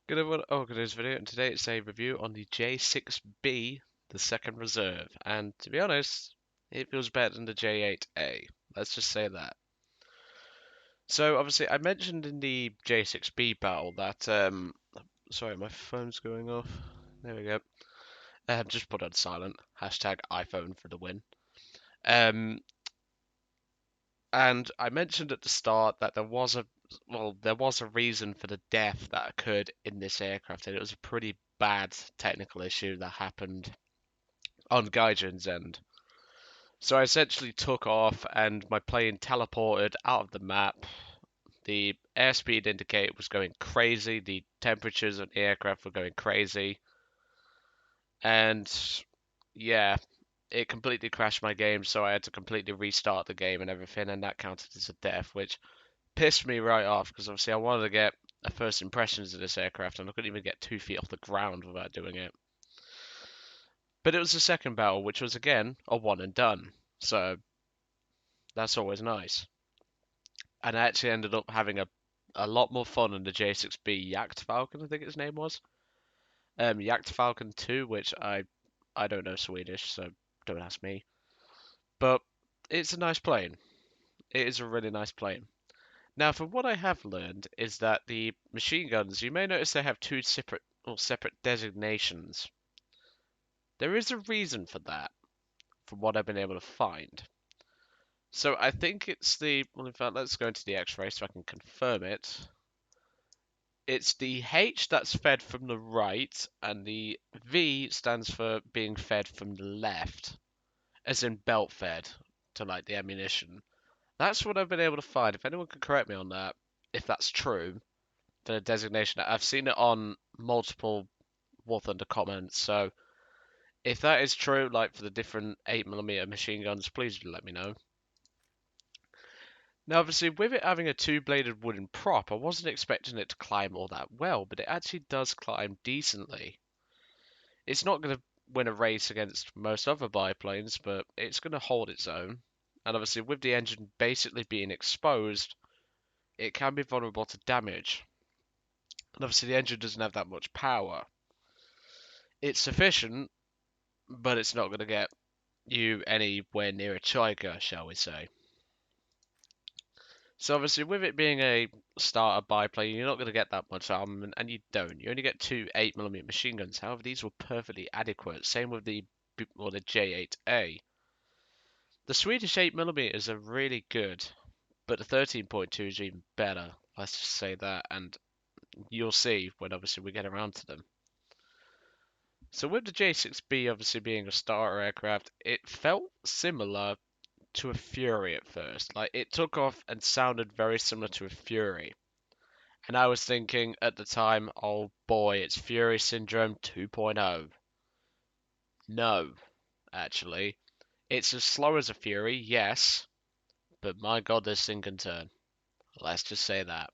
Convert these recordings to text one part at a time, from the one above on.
Good everyone, welcome to this video, and today it's a review on the J6B, the second reserve, and to be honest, it feels better than the J8A, let's just say that. So obviously I mentioned in the J6B battle that, sorry my phone's going off, there we go, just put on silent, hashtag iPhone for the win. And I mentioned at the start that there was a reason for the death that occurred in this aircraft, and it was a pretty bad technical issue that happened on Gaijin's end. So I essentially took off, and my plane teleported out of the map. The airspeed indicator was going crazy. The temperatures on the aircraft were going crazy, and yeah, it completely crashed my game. So I had to completely restart the game and everything, and that counted as a death, which pissed me right off because obviously I wanted to get a first impressions of this aircraft and I couldn't even get 2 feet off the ground without doing it. But it was the second battle, which was again a one and done, so that's always nice. And I actually ended up having a lot more fun in the J6B Jagd Falcon, I think its name was. Jagd Falcon 2, which I don't know Swedish, so don't ask me. But it's a nice plane. It is a really nice plane. Now, from what I have learned is that the machine guns, you may notice they have two separate designations. There is a reason for that, from what I've been able to find. So I think it's well, in fact, let's go into the X-ray so I can confirm it. It's the H that's fed from the right, and the V stands for being fed from the left, as in belt fed to like the ammunition. That's what I've been able to find. If anyone can correct me on that, if that's true, the designation. I've seen it on multiple War Thunder comments, so if that is true, like for the different 8mm machine guns, please let me know. Now, obviously, with it having a two-bladed wooden prop, I wasn't expecting it to climb all that well, but it actually does climb decently. It's not going to win a race against most other biplanes, but it's going to hold its own. And obviously, with the engine basically being exposed, it can be vulnerable to damage. And obviously, the engine doesn't have that much power. It's sufficient, but it's not going to get you anywhere near a Chica, shall we say. So obviously, with it being a starter biplane, you're not going to get that much armament, and you don't. You only get two 8mm machine guns. However, these were perfectly adequate. Same with the J8A. The Swedish 8mm are really good, but the 13.2 is even better. Let's just say that, and you'll see when obviously we get around to them. So with the J6B obviously being a starter aircraft, it felt similar to a Fury at first. Like, it took off and sounded very similar to a Fury. And I was thinking at the time, oh boy, it's Fury Syndrome 2.0. No, actually. It's as slow as a Fury, yes, but my god, this thing can turn. Let's just say that.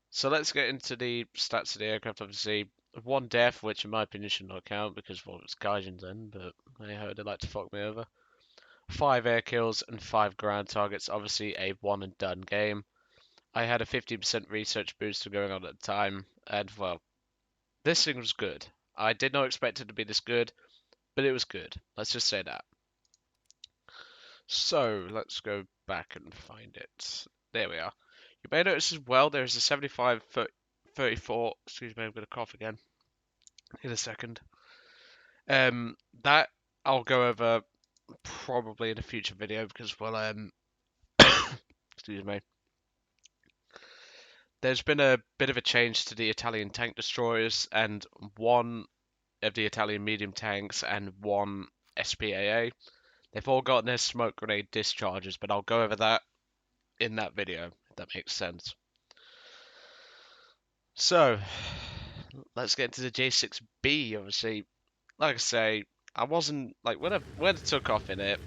So let's get into the stats of the aircraft. Obviously, one death, which in my opinion should not count because, well, it's Gaijin's end, but I heard they like to fuck me over. 5 air kills and 5 ground targets. Obviously, a one and done game. I had a 50% research booster going on at the time, and well, this thing was good. I did not expect it to be this good, but it was good. Let's just say that. So, let's go back and find it. There we are. You may notice as well there is a 75-34. Excuse me, I'm going to cough again in a second. That I'll go over probably in a future video because, well, excuse me. There's been a bit of a change to the Italian tank destroyers, and one of the Italian medium tanks and one SPAA. They've all gotten their smoke grenade discharges, but I'll go over that in that video, if that makes sense. So, let's get into the J6B. Obviously, like I say, I wasn't, like, when I took off in it,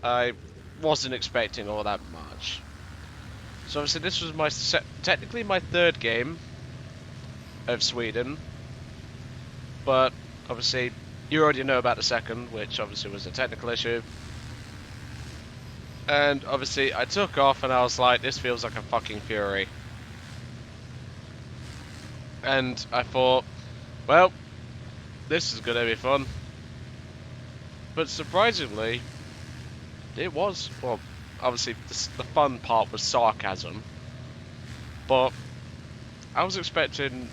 I wasn't expecting all that much. So obviously this was technically my third game of Sweden, but obviously you already know about the second, which obviously was a technical issue. And obviously I took off and I was like, this feels like a fucking Fury. And I thought, well, this is going to be fun. But surprisingly, it was. Well, obviously, the fun part was sarcasm. But I was expecting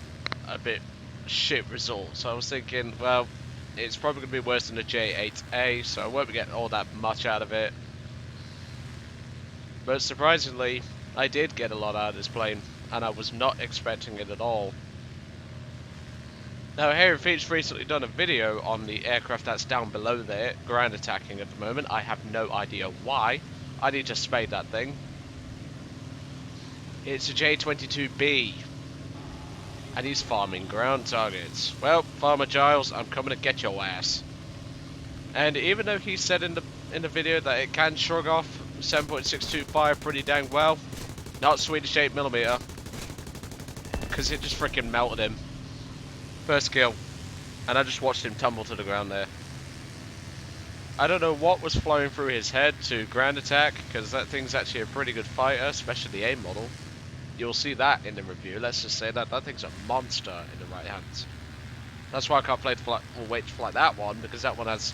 a bit shit results. I was thinking, well, it's probably going to be worse than the J8A, so I won't be getting all that much out of it. But surprisingly, I did get a lot out of this plane, and I was not expecting it at all. Now, Harry Feet's recently done a video on the aircraft that's down below there, ground attacking at the moment. I have no idea why. I need to spade that thing. It's a J22B. And he's farming ground targets. Well, Farmer Giles, I'm coming to get your ass. And even though he said in the video that it can shrug off 7.625 pretty dang well, not Swedish 8mm, because it just freaking melted him. First kill, and I just watched him tumble to the ground there. I don't know what was flowing through his head to ground attack, because that thing's actually a pretty good fighter, especially the A model. You'll see that in the review. Let's just say that that thing's a monster in the right hands. That's why I can't play or wait to fly that one, because that one has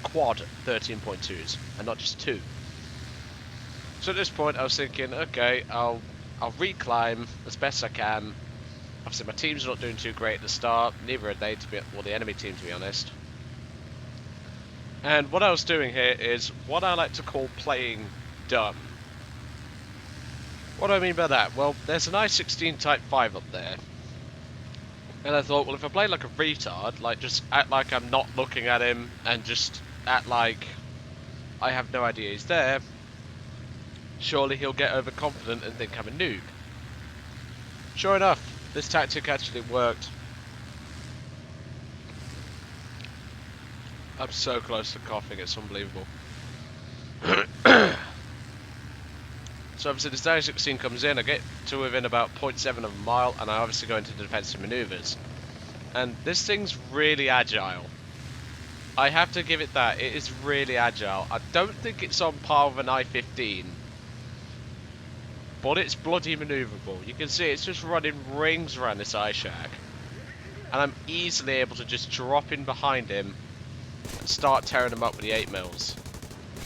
quad 13.2s and not just 2. So at this point I was thinking, okay, I'll reclimb as best I can. Obviously my team's not doing too great at the start, neither are they, well, the enemy team, to be honest. And what I was doing here is what I like to call playing dumb. What do I mean by that? Well, there's an I-16 Type 5 up there. And I thought, well, if I play like a retard, like just act like I'm not looking at him and just act like I have no idea he's there, surely he'll get overconfident and think I'm a noob. Sure enough, this tactic actually worked. I'm so close to coughing, it's unbelievable. So obviously this I-16 comes in, I get to within about 0.7 of a mile, and I obviously go into defensive maneuvers. And this thing's really agile. I have to give it that, it is really agile. I don't think it's on par with an I-15, but it's bloody maneuverable. You can see it's just running rings around this eye-shack. And I'm easily able to just drop in behind him and start tearing him up with the 8mm.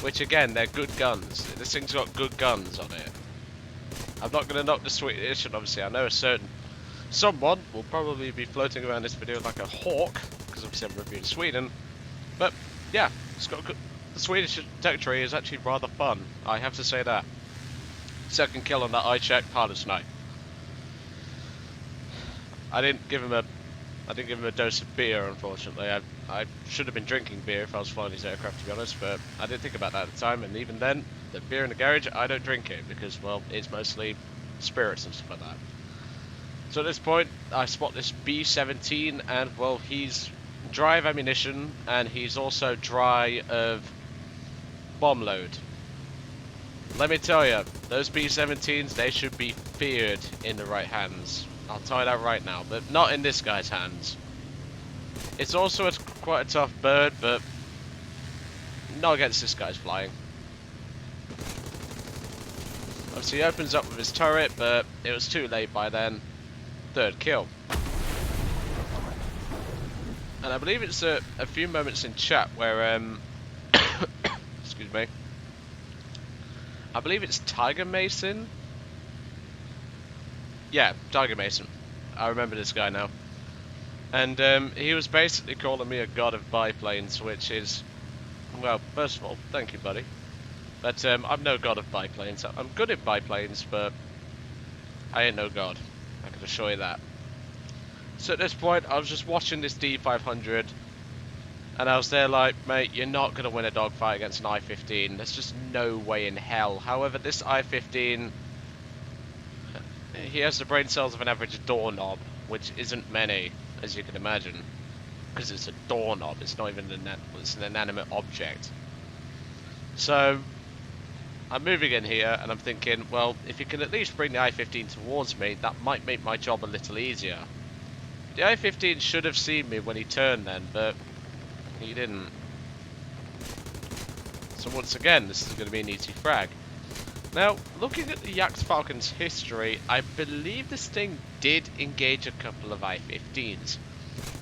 Which again, they're good guns. This thing's got good guns on it. I'm not going to knock the Swedish edition, obviously. I know someone will probably be floating around this video like a hawk, because obviously I'm reviewing Sweden. But yeah, it's got good. The Swedish territory is actually rather fun. I have to say that. Second kill on that eye-check, hard snipe. I didn't give him a dose of beer, unfortunately. I should have been drinking beer if I was flying these aircraft, to be honest, but I didn't think about that at the time, and even then, the beer in the garage, I don't drink it, because, well, it's mostly spirits and stuff like that. So at this point, I spot this B-17, and, well, he's dry of ammunition, and he's also dry of bomb load. Let me tell you, those B-17s, they should be feared in the right hands. I'll tell you that right now, but not in this guy's hands. It's also quite a tough bird, but not against this guy's flying. Obviously he opens up with his turret, but it was too late by then. Third kill. And I believe it's a few moments in chat where, excuse me. I believe it's Tiger Mason. Yeah, Tiger Mason. I remember this guy now. And he was basically calling me a god of biplanes, which is, well, first of all, thank you, buddy. But I'm no god of biplanes. I'm good at biplanes, but I ain't no god. I can assure you that. So at this point, I was just watching this D500, and I was there like, mate, you're not going to win a dogfight against an I-15. There's just no way in hell. However, this I-15, he has the brain cells of an average doorknob, which isn't many, as you can imagine, because it's a doorknob. It's not even it's an inanimate object. So I'm moving in here, and I'm thinking, well, if you can at least bring the I-15 towards me, that might make my job a little easier. The I-15 should have seen me when he turned then, but he didn't. So once again, this is going to be an easy frag. Now, looking at the Yacht Falcon's history, I believe this thing did engage a couple of I-15s.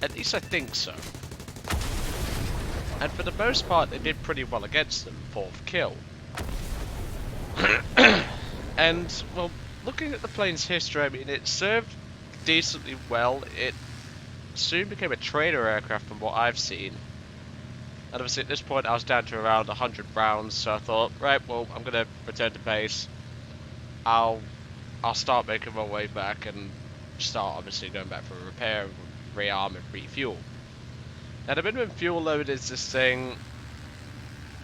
At least I think so. And for the most part, they did pretty well against them, 4th kill. And, well, looking at the plane's history, I mean, it served decently well. It soon became a trader aircraft from what I've seen. And obviously at this point I was down to around 100 rounds, so I thought, right, well, I'm going to return to base. I'll start making my way back and start obviously going back for a repair, rearm and refuel. Now the minimum fuel load is this thing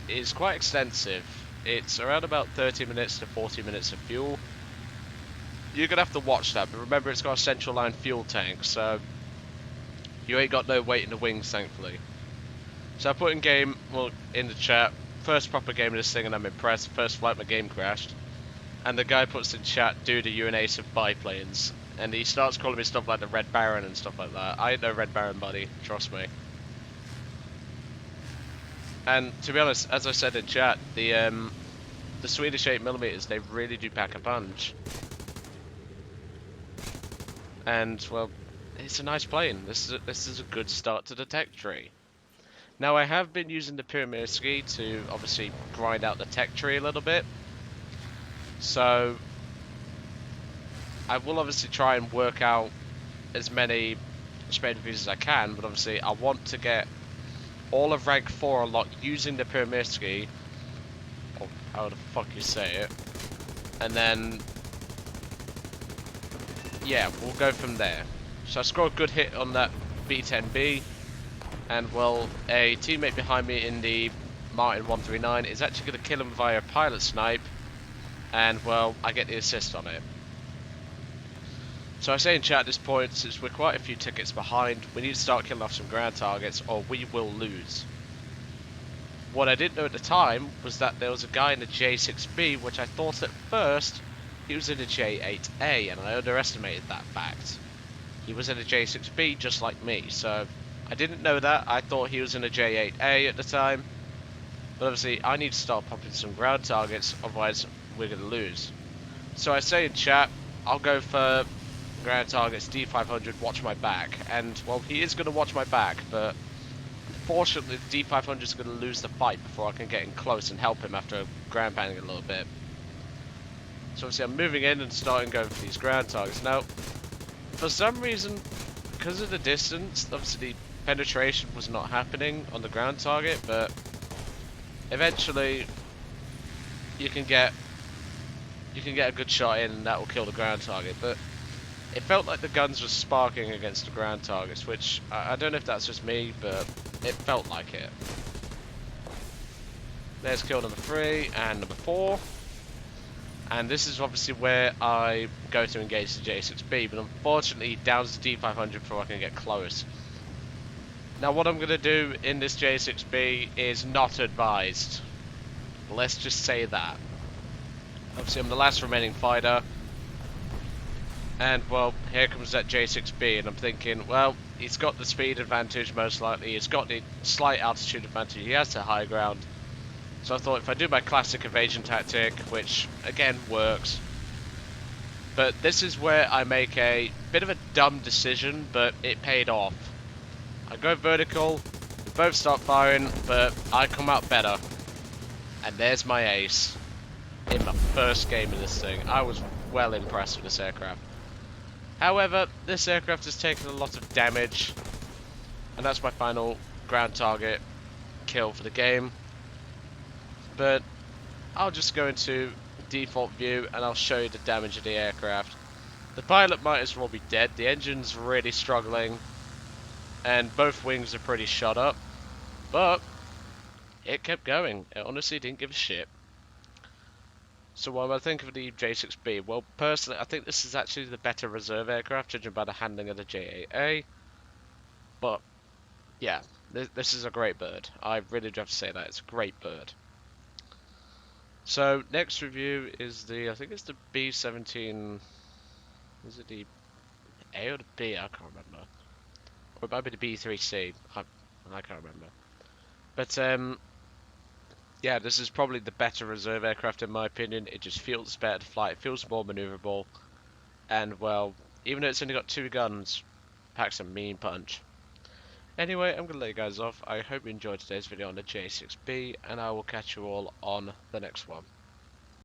is quite extensive. It's around about 30 minutes to 40 minutes of fuel. You're going to have to watch that, but remember it's got a central line fuel tank, so you ain't got no weight in the wings, thankfully. So I put in game, well, in the chat, first proper game of this thing and I'm impressed. First flight my game crashed. And the guy puts in chat, dude, are you an ace of biplanes? And he starts calling me stuff like the Red Baron and stuff like that. I ain't no Red Baron, buddy, trust me. And to be honest, as I said in chat, the Swedish 8mm, they really do pack a punch. And, well, it's a nice plane. This is a good start to the tech tree. Now I have been using the Pyramidski to obviously grind out the tech tree a little bit. So I will obviously try and work out as many Spade reviews as I can, but obviously I want to get all of rank 4 unlocked using the Pyramidski, or how the fuck you say it, and then yeah, we'll go from there. So I scored a good hit on that B-10B, and well, a teammate behind me in the Martin 139 is actually going to kill him via pilot snipe, and well, I get the assist on it. So I say in chat at this point, since we're quite a few tickets behind, we need to start killing off some ground targets or we will lose. What I didn't know at the time was that there was a guy in the J6B, which I thought at first he was in the J8A, and I underestimated that fact. He was in a J6B just like me, so I didn't know that. I thought he was in a J8A at the time. But obviously I need to start popping some ground targets, otherwise we're going to lose. So I say in chat, I'll go for ground targets, D500, watch my back. And, well, he is going to watch my back, but unfortunately the D500 is going to lose the fight before I can get in close and help him after ground pounding a little bit. So obviously I'm moving in and starting going for these ground targets. Now, for some reason, because of the distance, obviously the penetration was not happening on the ground target, but eventually you can get a good shot in and that will kill the ground target. But it felt like the guns were sparking against the ground targets, which I don't know if that's just me, but it felt like it. There's kill number 3 and number 4. And this is obviously where I go to engage the J6B, but unfortunately he downs the D500 before I can get close. Now what I'm going to do in this J6B is not advised. Let's just say that. Obviously I'm the last remaining fighter. And, well, here comes that J6B, and I'm thinking, well, he's got the speed advantage, most likely. He's got the slight altitude advantage. He has the high ground. So I thought if I do my classic evasion tactic, which, again, works. But this is where I make a bit of a dumb decision, but it paid off. I go vertical, we both start firing, but I come out better. And there's my ace in my first game of this thing. I was well impressed with this aircraft. However, this aircraft has taken a lot of damage, and that's my final ground target kill for the game. But I'll just go into default view and I'll show you the damage of the aircraft. The pilot might as well be dead, the engine's really struggling, and both wings are pretty shot up, but it kept going. It honestly didn't give a shit. So what do I think of the J6B? Well, personally, I think this is actually the better reserve aircraft, judging by the handling of the J8A. But, yeah, this is a great bird. I really do have to say that. It's a great bird. So, next review is the, I think it's the B-17... Is it the A or the B? I can't remember. Or it might be the B-3C. I can't remember. But, Yeah, this is probably the better reserve aircraft in my opinion. It just feels better to fly. It feels more maneuverable, and well, even though it's only got 2 guns, packs a mean punch. Anyway, I'm gonna let you guys off. I hope you enjoyed today's video on the J6B, and I will catch you all on the next one.